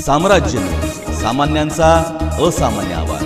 साम्राज्य, सामान्यांचा असामान्य आवाज।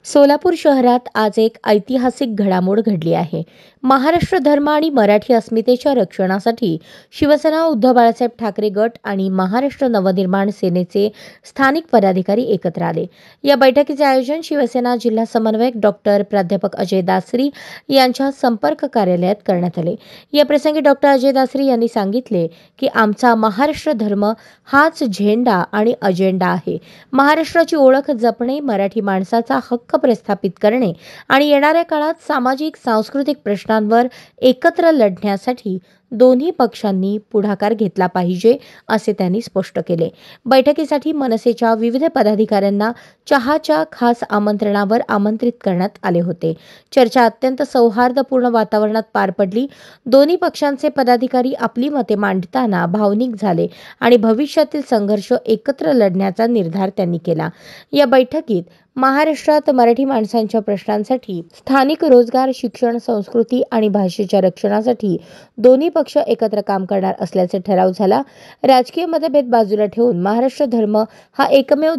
सोलापूर शहरात आज एक ऐतिहासिक घडामोड घडली आहे। महाराष्ट्र धर्म आणि मराठी अस्मितेच्या रक्षणासाठी शिवसेना उद्धव बाळासाहेब ठाकरे गट आणि महाराष्ट्र नवनिर्माण सेनेचे स्थानिक पदाधिकारी एकत्र आले। या बैठकीचे आयोजन शिवसेना जिल्हा समन्वयक डॉक्टर प्राध्यापक अजय दासरी यांच्या संपर्क कार्यालयात करण्यात आले। या प्रसंगी डॉक्टर अजय दासरी यांनी सांगितले की आमचा महाराष्ट्र धर्म हाच झेंडा आणि अजेंडा आहे। महाराष्ट्राची ओळख जपणे, मराठी माणसाचा हक्क प्रस्थापित करणे आणि येणाऱ्या काळात सामाजिक सांस्कृतिक प्रश्नांवर एकत्र लढण्यासाठी दोन्ही पक्षांनी पुढाकार घेतला पाहिजे असे त्यांनी स्पष्ट केले। बैठकीसाठी मनसेच्या विविध पदाधिकाऱ्यांना चहाच्या खास आमंत्रणावर आमंत्रित करण्यात आले होते। चर्चा अत्यंत सौहार्दपूर्ण वातावरणात पार पडली। दोन्ही पक्षांचे पदाधिकारी आपली मते मांडताना भावनिक झाले आणि भविष्यातील संघर्ष एकत्र लढण्याचा निर्धार त्यांनी केला। या बैठकीत महाराष्ट्रात मराठी माणसांच्या प्रश्नांसाठी, स्थानिक रोजगार, शिक्षण, संस्कृती आणि भाषेच्या रक्षणासाठी दोन्ही पक्ष एकत्र काम करणार असल्याचे ठराव झाला। राजकीय मतभेद बाजूला ठेवून महाराष्ट्र धर्म हा एकमेव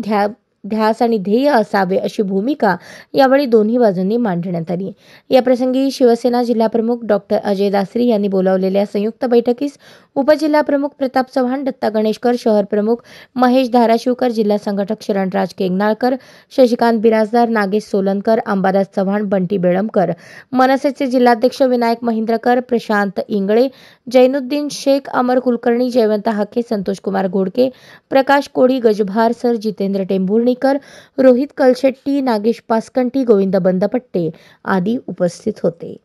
ध्यास आणि ध्येय असावे अशी भूमिका यावेळी दोन्ही बाजूंनी मांडण्यात आली। या प्रसंगी शिवसेना जिल्हाप्रमुख डॉक्टर अजय दासरी यांनी बोलावलेल्या संयुक्त बैठकीस उपजिल्हाप्रमुख प्रताप चव्हाण, दत्ता गणेशकर, शहर प्रमुख महेश धाराशिवकर, जिल्हा संघटक शरणराज केंगनाळकर, शशिकांत बिराजदार, नागेश सोलनकर, अंबादास चव्हाण, बंटी बेळमकर, मनसेचे जिल्हाध्यक्ष विनायक महिंद्रकर, प्रशांत इंगळे, जैनुद्दीन शेख, अमर कुलकर्णी, जयवंत हाके, संतोषकुमार घोडके, प्रकाश कोळी, गजभार सर, जितेंद्र टेंभुर्णीकर, रोहित कलशेट्टी, नागेश पासकंटी, गोविंद बंदपट्टे आदी उपस्थित होते।